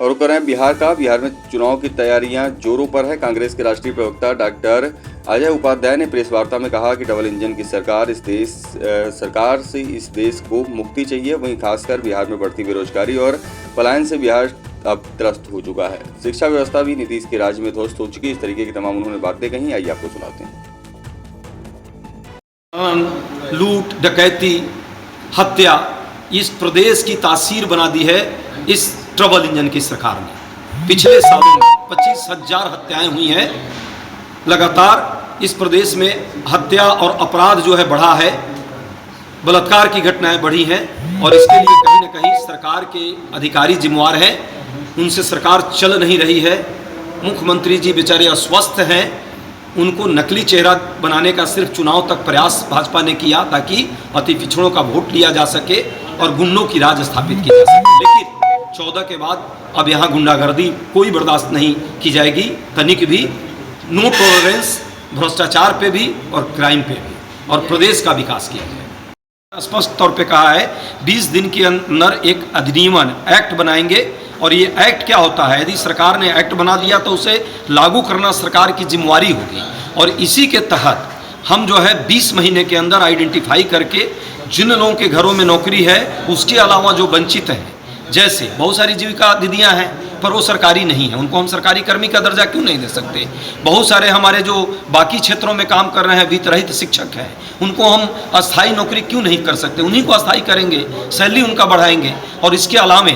और कर रहे हैं बिहार में चुनाव की तैयारियां जोरों पर है। कांग्रेस के राष्ट्रीय प्रवक्ता डॉक्टर अजय उपाध्याय ने प्रेस वार्ता में कहा कि डबल इंजन की सरकार से इस देश को मुक्ति चाहिए। वहीं खासकर बिहार में बढ़ती बेरोजगारी और पलायन से बिहार अब त्रस्त हो चुका है। शिक्षा व्यवस्था भी नीतीश के राज में ध्वस्त हो चुकी है। इस तरीके की तमाम उन्होंने बातें कही। आइए आपको सुनाते हैं। लूट, डकैती, हत्या इस प्रदेश की तासीर बना दी है इस ट्रबल इंजन की सरकार ने। पिछले सालों में 25,000 हत्याएं हुई हैं। लगातार इस प्रदेश में हत्या और अपराध जो है बढ़ा है, बलात्कार की घटनाएं बढ़ी हैं और इसके लिए कहीं ना कहीं सरकार के अधिकारी जिम्मेवार हैं। उनसे सरकार चल नहीं रही है। मुख्यमंत्री जी बेचारे अस्वस्थ हैं। उनको नकली चेहरा बनाने का सिर्फ चुनाव तक प्रयास भाजपा ने किया ताकि अति पिछड़ों का वोट लिया जा सके और गुंडों की राज स्थापित की जा सके। लेकिन 14 के बाद अब यहाँ गुंडागर्दी कोई बर्दाश्त नहीं की जाएगी, तनिक भी। नो टॉलरेंस भ्रष्टाचार पे भी और क्राइम पे भी, और प्रदेश का विकास किया जाए। स्पष्ट तौर पे कहा है 20 दिन के अंदर एक अधिनियम एक्ट बनाएंगे। और ये एक्ट क्या होता है, यदि सरकार ने एक्ट बना दिया तो उसे लागू करना सरकार की जिम्मेवारी होगी। और इसी के तहत हम जो है 20 महीने के अंदर आइडेंटिफाई करके जिन लोगों के घरों में नौकरी है, उसके अलावा जो वंचित हैं, जैसे बहुत सारी जीविका दीदियां हैं पर वो सरकारी नहीं है, उनको हम सरकारी कर्मी का दर्जा क्यों नहीं दे सकते। बहुत सारे हमारे जो बाकी क्षेत्रों में काम कर रहे हैं, वित्त रहित शिक्षक हैं, उनको हम अस्थायी नौकरी क्यों नहीं कर सकते। उन्हीं को अस्थायी करेंगे, सैलरी उनका बढ़ाएंगे। और इसके अलावा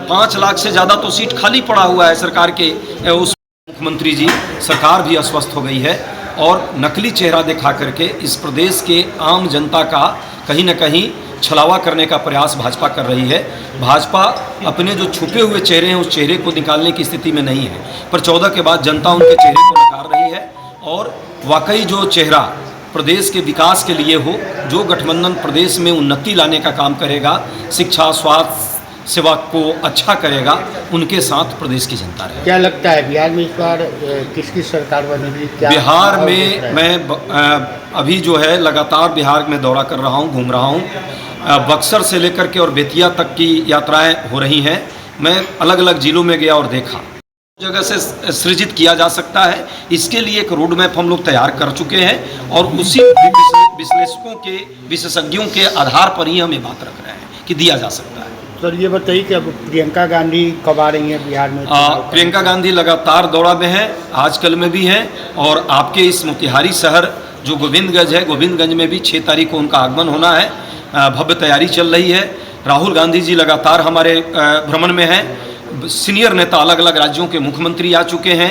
5 लाख से ज़्यादा तो सीट खाली पड़ा हुआ है सरकार के उस। मुख्यमंत्री जी सरकार भी अस्वस्थ हो गई है और नकली चेहरा दिखा करके इस प्रदेश के आम जनता का कहीं ना कहीं छलावा करने का प्रयास भाजपा कर रही है। भाजपा अपने जो छुपे हुए चेहरे हैं उस चेहरे को निकालने की स्थिति में नहीं है, पर 14 के बाद जनता उनके चेहरे को नकार रही है। और वाकई जो चेहरा प्रदेश के विकास के लिए हो, जो गठबंधन प्रदेश में उन्नति लाने का काम करेगा, शिक्षा, स्वास्थ्य सेवा को अच्छा करेगा, उनके साथ प्रदेश की जनता रहेगी। क्या लगता है बिहार में इस बार किसकी सरकार बनेगी? बिहार में मैं अभी जो है लगातार बिहार में दौरा कर रहा हूँ, घूम रहा हूँ। बक्सर से लेकर के और बेतिया तक की यात्राएं हो रही हैं। मैं अलग अलग जिलों में गया और देखा जगह से सृजित किया जा सकता है। इसके लिए एक रोड मैप हम लोग तैयार कर चुके हैं और उसी विश्लेषकों के, विशेषज्ञों के आधार पर ही हम ये बात रख रहे हैं कि दिया जा सकता है। सर ये बताइए कि अब प्रियंका गांधी कब आ रही हैं बिहार में? प्रियंका गांधी लगातार दौरा में है, आजकल में भी हैं। और आपके इस मोतिहारी शहर जो गोविंदगंज है, गोविंदगंज में भी 6 तारीख को उनका आगमन होना है। भव्य तैयारी चल रही है। राहुल गांधी जी लगातार हमारे भ्रमण में हैं। सीनियर नेता अलग अलग राज्यों के मुख्यमंत्री आ चुके हैं।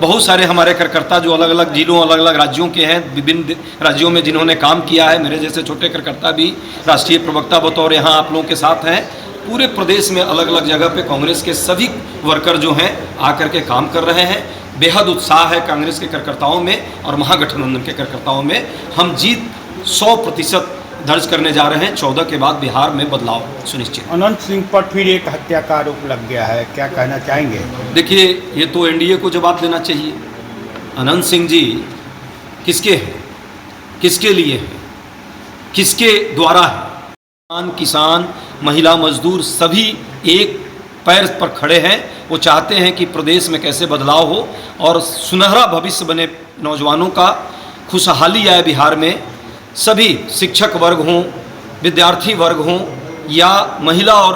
बहुत सारे हमारे कार्यकर्ता जो अलग अलग जिलों, अलग अलग राज्यों के हैं, विभिन्न राज्यों में जिन्होंने काम किया है, मेरे जैसे छोटे कार्यकर्ता भी राष्ट्रीय प्रवक्ता बतौर यहाँ आप लोगों के साथ हैं। पूरे प्रदेश में अलग अलग जगह पे कांग्रेस के सभी वर्कर जो हैं आकर के काम कर रहे हैं। बेहद उत्साह है कांग्रेस के कार्यकर्ताओं में और महागठबंधन के कार्यकर्ताओं में। हम जीत 100% दर्ज करने जा रहे हैं। 14 के बाद बिहार में बदलाव सुनिश्चित। अनंत सिंह पर फिर एक हत्या का आरोप लग गया है, क्या कहना चाहेंगे? देखिए, ये तो एनडीए को जवाब देना चाहिए। अनंत सिंह जी किसके हैं, किसके लिए हैं, किसके द्वारा है? किसान, महिला, मजदूर सभी एक पैर पर खड़े हैं। वो चाहते हैं कि प्रदेश में कैसे बदलाव हो और सुनहरा भविष्य बने, नौजवानों का खुशहाली आए बिहार में। सभी शिक्षक वर्ग हों, विद्यार्थी वर्ग हों या महिला और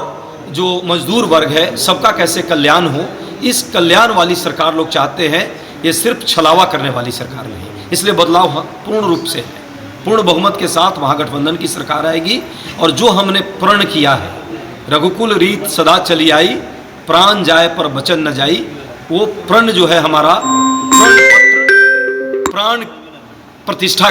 जो मजदूर वर्ग है, सबका कैसे कल्याण हो, इस कल्याण वाली सरकार लोग चाहते हैं। ये सिर्फ छलावा करने वाली सरकार नहीं। इसलिए बदलाव पूर्ण रूप से है। पूर्ण बहुमत के साथ महागठबंधन की सरकार आएगी। और जो हमने प्रण किया है, रघुकुल रीत सदा चली आई, प्राण जाए पर वचन न जाई, वो प्रण जो है हमारा प्राण प्रतिष्ठा